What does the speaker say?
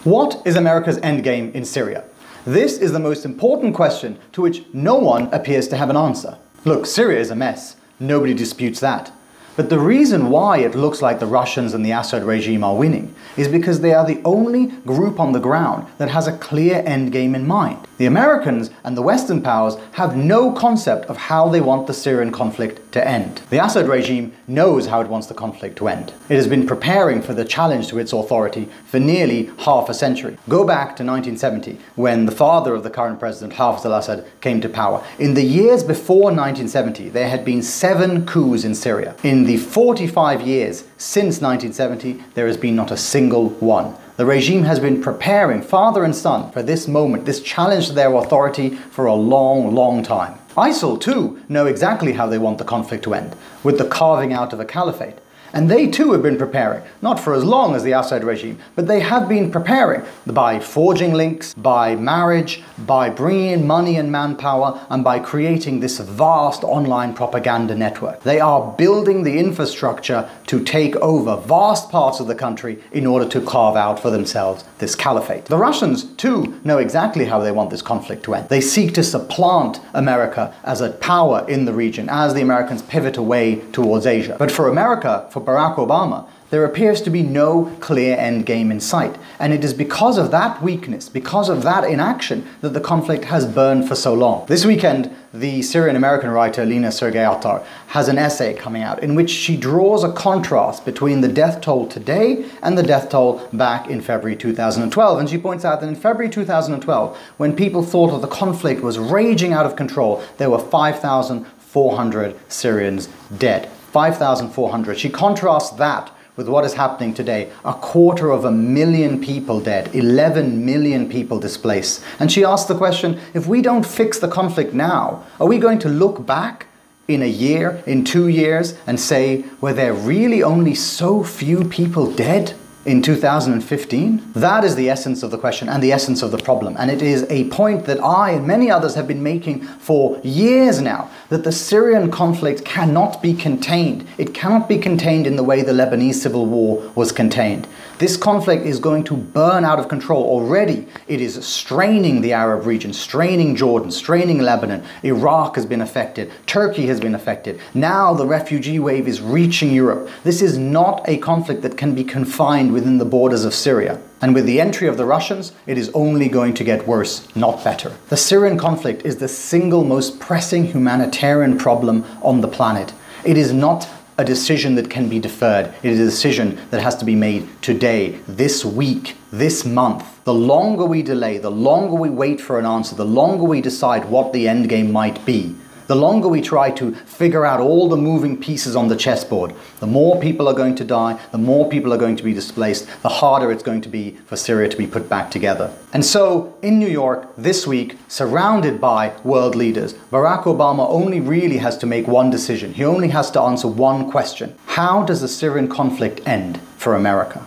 What is America's endgame in Syria? This is the most important question to which no one appears to have an answer. Look, Syria is a mess. Nobody disputes that. But the reason why it looks like the Russians and the Assad regime are winning is because they are the only group on the ground that has a clear endgame in mind. The Americans and the Western powers have no concept of how they want the Syrian conflict to end. The Assad regime knows how it wants the conflict to end. It has been preparing for the challenge to its authority for nearly half a century. Go back to 1970, when the father of the current president, Faisal Al Yafai, came to power. In the years before 1970, there had been 7 coups in Syria. In the 45 years since 1970, there has been not a single one. The regime has been preparing, father and son, for this moment, this challenge to their authority for a long, long time. ISIL too know exactly how they want the conflict to end, with the carving out of a caliphate. And they too have been preparing, not for as long as the Assad regime, but they have been preparing by forging links, by marriage, by bringing in money and manpower, and by creating this vast online propaganda network. They are building the infrastructure to take over vast parts of the country in order to carve out for themselves this caliphate. The Russians too know exactly how they want this conflict to end. They seek to supplant America as a power in the region as the Americans pivot away towards Asia. But for America, for Barack Obama, there appears to be no clear end game in sight. And it is because of that weakness, because of that inaction, that the conflict has burned for so long. This weekend, the Syrian-American writer Lina Sergei-Attar has an essay coming out in which she draws a contrast between the death toll today and the death toll back in February 2012. And she points out that in February 2012, when people thought that the conflict was raging out of control, there were 5,400 Syrians dead. 5,400. She contrasts that with what is happening today. 250,000 people dead, 11 million people displaced. And she asks the question, if we don't fix the conflict now, are we going to look back in a year, in 2 years, and say, were there really only so few people dead in 2015? That is the essence of the question and the essence of the problem. And it is a point that I and many others have been making for years now, that the Syrian conflict cannot be contained. It cannot be contained in the way the Lebanese civil war was contained. This conflict is going to burn out of control. Already it is straining the Arab region, straining Jordan, straining Lebanon. Iraq has been affected. Turkey has been affected. Now the refugee wave is reaching Europe. This is not a conflict that can be confined within the borders of Syria. And with the entry of the Russians, it is only going to get worse, not better. The Syrian conflict is the single most pressing humanitarian problem on the planet. It is not a decision that can be deferred. It is a decision that has to be made today, this week, this month. The longer we delay, the longer we wait for an answer, the longer we decide what the end game might be, the longer we try to figure out all the moving pieces on the chessboard, the more people are going to die, the more people are going to be displaced, the harder it's going to be for Syria to be put back together. And so, in New York, this week, surrounded by world leaders, Barack Obama only really has to make one decision. He only has to answer one question. How does the Syrian conflict end for America?